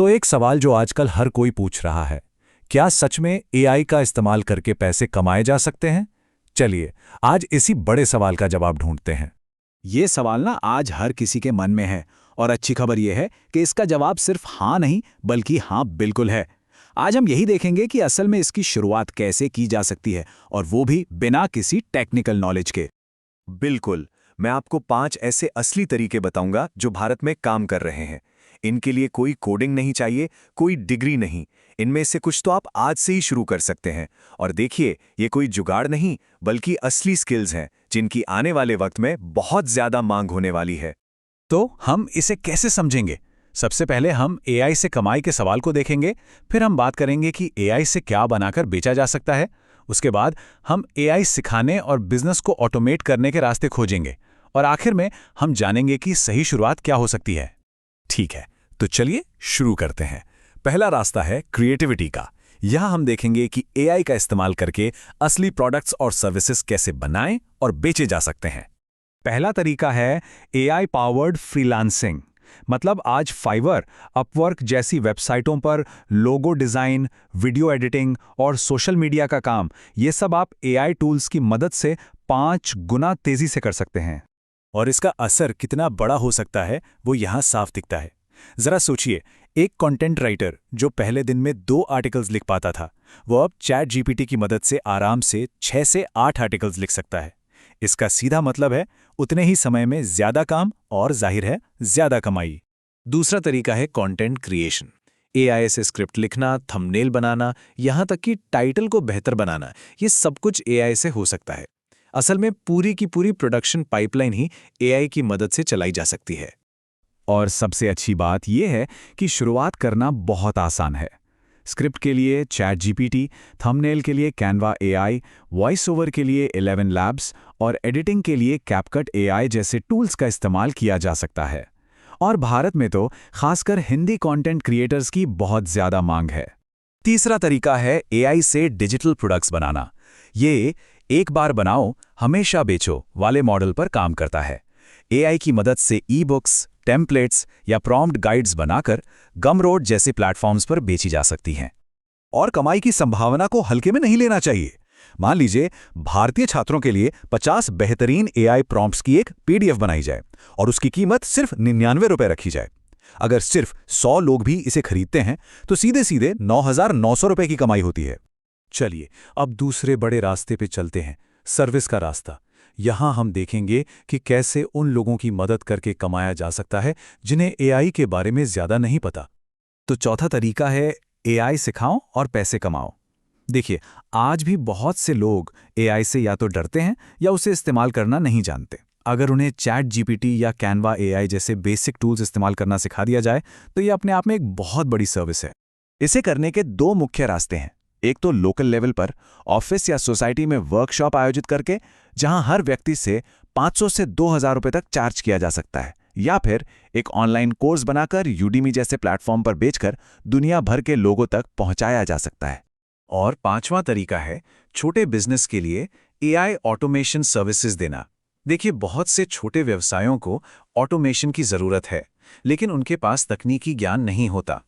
तो एक सवाल जो आजकल हर कोई पूछ रहा है, क्या सच में एआई का इस्तेमाल करके पैसे कमाए जा सकते हैं? चलिए, आज इसी बड़े सवाल का जवाब ढूंढते हैं। ये सवाल ना आज हर किसी के मन में है और अच्छी खबर ये है कि इसका जवाब सिर्फ हाँ नहीं बल्कि हाँ बिल्कुल है। आज हम यही देखेंगे कि असल में इसकी शुरुआत कैसे की जा सकती है और वो भी बिना किसी टेक्निकल नॉलेज के। बिल्कुल, मैं आपको 5 ऐसे असली तरीके बताऊंगा जो भारत में काम कर रहे हैं। इनके लिए कोई कोडिंग नहीं चाहिए, कोई डिग्री नहीं। इनमें से कुछ तो आप आज से ही शुरू कर सकते हैं। और देखिए, ये कोई जुगाड़ नहीं, बल्कि असली स्किल्स हैं, जिनकी आने वाले वक्त में बहुत ज्यादा मांग होने वाली है। तो हम इसे कैसे समझेंगे? सबसे पहले हम एआई से कमाई के सवाल को देखेंगे, फिर हम बात करेंगे कि एआई से क्या बनाकर बेचा जा सकता है। उसके बाद हम एआई सिखाने और बिजनेस को ऑटोमेट करने के रास्ते खोजेंगे, और आखिर में हम जानेंगे कि सही शुरुआत क्या हो सकती है। ठीक है, तो चलिए शुरू करते हैं। पहला रास्ता है क्रिएटिविटी का। यहां हम देखेंगे कि एआई का इस्तेमाल करके असली प्रोडक्ट्स और सर्विसेज कैसे बनाएं और बेचे जा सकते हैं। पहला तरीका है एआई पावर्ड फ्रीलांसिंग। मतलब आज फाइवर, अपवर्क जैसी वेबसाइटों पर लोगो डिज़ाइन, वीडियो एडिटिंग और सोशल मीडिया का काम, ये सब आप एआई टूल्स की मदद से 5 गुना तेज़ी से कर सकते हैं। और इसका असर कितना बड़ा हो सकता है वो यहां साफ दिखता है। जरा सोचिए, एक कंटेंट राइटर जो पहले दिन में 2 आर्टिकल्स लिख पाता था, वो अब चैट जीपीटी की मदद से आराम से 6 से 8 आर्टिकल्स लिख सकता है। इसका सीधा मतलब है उतने ही समय में ज्यादा काम और जाहिर है ज्यादा कमाई। दूसरा तरीका है कंटेंट क्रिएशन। एआई से स्क्रिप्ट लिखना, थंबनेल बनाना, यहां तक कि टाइटल को बेहतर बनाना, ये सब कुछ एआई से हो सकता है। असल में पूरी की पूरी प्रोडक्शन पाइपलाइन ही एआई की मदद से चलाई जा सकती है। और सबसे अच्छी बात यह है कि शुरुआत करना बहुत आसान है। स्क्रिप्ट के लिए चैट जीपीटी, थंबनेल के लिए कैनवा एआई, वॉइस ओवर के लिए 11 लैब्स और एडिटिंग के लिए कैपकट एआई जैसे टूल्स का इस्तेमाल किया जा सकता है। और भारत में तो खासकर हिंदी कंटेंट क्रिएटर्स की बहुत ज़्यादा मांग है। तीसरा तरीका है एआई से डिजिटल प्रोडक्ट्स बनाना। ये एक बार बनाओ हमेशा बेचो वाले मॉडल पर काम करता है। एआई की मदद से ई बुक्स, टेम्पलेट्स या प्रॉम्प्ट गाइड्स बनाकर गमरोड जैसे प्लेटफॉर्म्स पर बेची जा सकती हैं। और कमाई की संभावना को हल्के में नहीं लेना चाहिए। मान लीजिए भारतीय छात्रों के लिए 50 बेहतरीन एआई प्रॉम्प्ट्स की एक पीडीएफ बनाई जाए और उसकी कीमत सिर्फ 99 रुपए रखी जाए। अगर सिर्फ 100 लोग भी इसे खरीदते हैं तो सीधे सीधे 9,900 रुपए की कमाई होती है। चलिए अब दूसरे बड़े रास्ते पे चलते हैं, सर्विस का रास्ता। यहां हम देखेंगे कि कैसे उन लोगों की मदद करके कमाया जा सकता है जिन्हें एआई के बारे में ज्यादा नहीं पता। तो चौथा तरीका है एआई सिखाओ और पैसे कमाओ। देखिए, आज भी बहुत से लोग एआई से या तो डरते हैं या उसे इस्तेमाल करना नहीं जानते। अगर उन्हें चैट जीपीटी या कैनवा एआई जैसे बेसिक टूल्स इस्तेमाल करना सिखा दिया जाए तो ये अपने आप में एक बहुत बड़ी सर्विस है। इसे करने के 2 मुख्य रास्ते हैं। एक तो लोकल लेवल पर ऑफिस या सोसाइटी में वर्कशॉप आयोजित करके, जहां हर व्यक्ति से 500 से 2,000 रुपए तक चार्ज किया जा सकता है, या फिर एक ऑनलाइन कोर्स बनाकर यूडीमी जैसे प्लेटफॉर्म पर बेचकर दुनिया भर के लोगों तक पहुंचाया जा सकता है। और 5वां तरीका है छोटे बिजनेस के लिए एआई ऑटोमेशन सर्विसेज देना। देखिए, बहुत से छोटे व्यवसायों को ऑटोमेशन की जरूरत है, लेकिन उनके पास तकनीकी ज्ञान नहीं होता।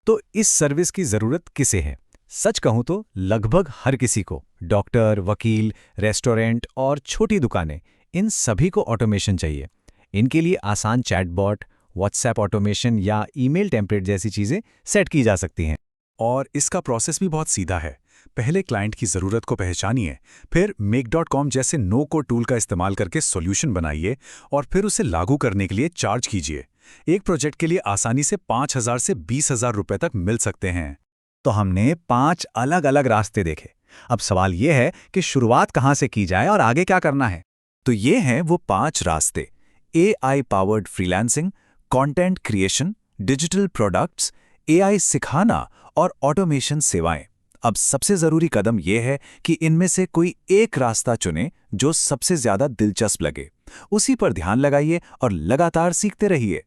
तो इस सर्विस की जरूरत किसे है? सच कहूं तो लगभग हर किसी को। डॉक्टर, वकील, रेस्टोरेंट और छोटी दुकानें, इन सभी को ऑटोमेशन चाहिए। इनके लिए आसान चैटबॉट, व्हाट्सएप ऑटोमेशन या ईमेल टेम्पलेट जैसी चीजें सेट की जा सकती हैं। और इसका प्रोसेस भी बहुत सीधा है। पहले क्लाइंट की ज़रूरत को पहचानिए, फिर make.com जैसे नो कोड टूल का इस्तेमाल करके सॉल्यूशन बनाइए और फिर उसे लागू करने के लिए चार्ज कीजिए। एक प्रोजेक्ट के लिए आसानी से 5,000 से 20,000 रुपए तक मिल सकते हैं। तो हमने 5 अलग अलग रास्ते देखे। अब सवाल यह है कि शुरुआत कहाँ से की जाए और आगे क्या करना है। तो ये हैं वो 5 रास्ते: AI powered freelancing, content creation, digital products, AI सिखाना और ऑटोमेशन सेवाएं। अब सबसे जरूरी कदम यह है कि इनमें से कोई एक रास्ता चुनें जो सबसे ज्यादा दिलचस्प लगे। उसी पर ध्यान लगाइए और लगातार सीखते रहिए।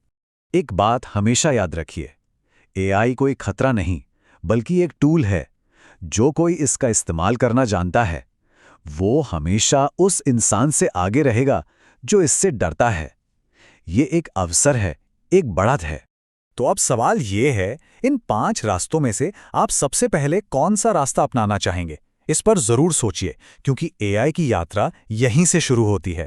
एक बात हमेशा याद रखिए, एआई कोई खतरा नहीं, बल्कि एक टूल है। जो कोई इसका इस्तेमाल करना जानता है, वो हमेशा उस इंसान से आगे रहेगा जो इससे डरता है। ये एक अवसर है, एक बढ़त है। तो अब सवाल ये है, इन 5 रास्तों में से आप सबसे पहले कौन सा रास्ता अपनाना चाहेंगे? इस पर जरूर सोचिए, क्योंकि एआई की यात्रा यहीं से शुरू होती है।